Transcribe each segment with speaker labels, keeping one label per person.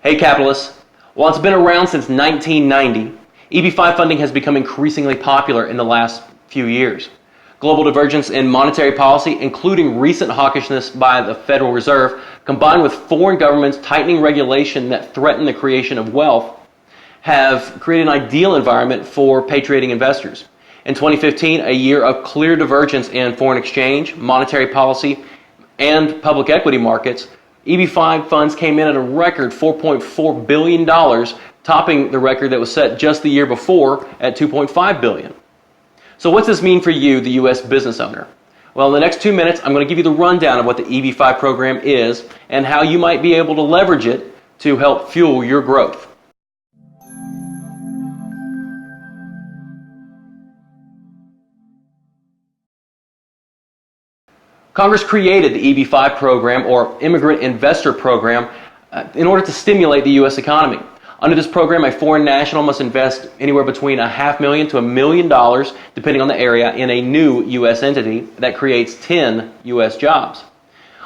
Speaker 1: Hey capitalists, while it's been around since 1990, EB-5 funding has become increasingly popular in the last few years. Global divergence in monetary policy, including recent hawkishness by the Federal Reserve, combined with foreign governments tightening regulation that threaten the creation of wealth, have created an ideal environment for patriating investors. In 2015, a year of clear divergence in foreign exchange, monetary policy, and public equity markets, EB-5 funds came in at a record $4.4 billion, topping the record that was set just the year before at $2.5 billion. So what's this mean for you, the U.S. business owner? Well, in the next 2 minutes, I'm going to give you the rundown of what the EB-5 program is and how you might be able to leverage it to help fuel your growth. Congress created the EB-5 program, or Immigrant Investor Program, in order to stimulate the U.S. economy. Under this program, a foreign national must invest anywhere between $500,000 to $1 million, depending on the area, in a new U.S. entity that creates 10 U.S. jobs.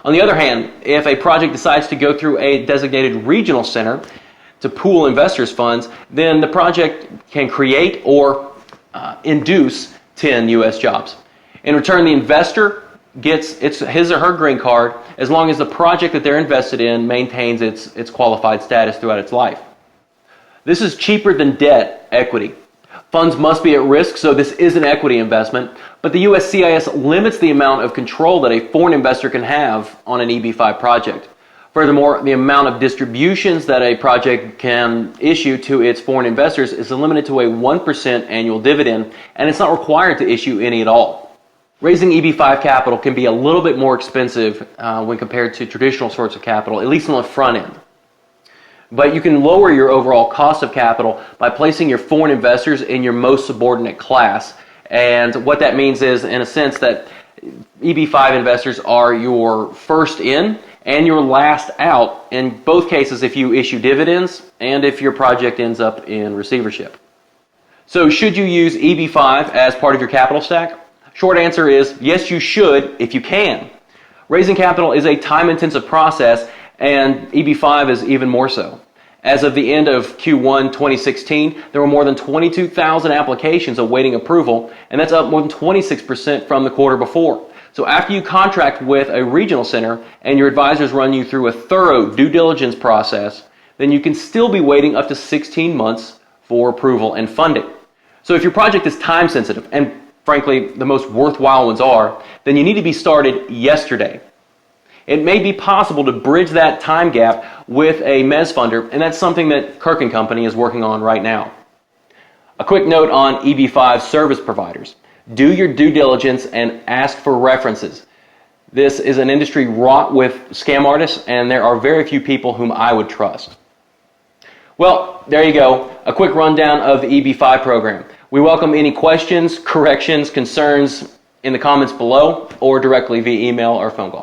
Speaker 1: On the other hand, if a project decides to go through a designated regional center to pool investors' funds, then the project can create or induce 10 U.S. jobs. In return, the investor gets his or her green card as long as the project that they're invested in maintains its qualified status throughout its life. This is cheaper than debt equity. Funds must be at risk, so this is an equity investment, but the USCIS limits the amount of control that a foreign investor can have on an EB-5 project. Furthermore, the amount of distributions that a project can issue to its foreign investors is limited to a 1% annual dividend, and it's not required to issue any at all. Raising EB-5 capital can be a little bit more expensive when compared to traditional sorts of capital, at least on the front end. But you can lower your overall cost of capital by placing your foreign investors in your most subordinate class. And what that means is, in a sense, that EB-5 investors are your first in and your last out, in both cases if you issue dividends and if your project ends up in receivership. So should you use EB-5 as part of your capital stack? Short answer is yes, you should if you can. Raising capital is a time-intensive process, and EB-5 is even more so. As of the end of Q1 2016, there were more than 22,000 applications awaiting approval, and that's up more than 26% from the quarter before. So after you contract with a regional center and your advisors run you through a thorough due diligence process, then you can still be waiting up to 16 months for approval and funding. So if your project is time sensitive, and frankly the most worthwhile ones are, then you need to be started yesterday. It may be possible to bridge that time gap with a mezz funder, and that's something that Kirk+Co is working on right now. A quick note on EB-5 service providers. Do your due diligence and ask for references. This is an industry wrought with scam artists, and there are very few people whom I would trust. Well, there you go. A quick rundown of the EB-5 program. We welcome any questions, corrections, concerns in the comments below, or directly via email or phone call.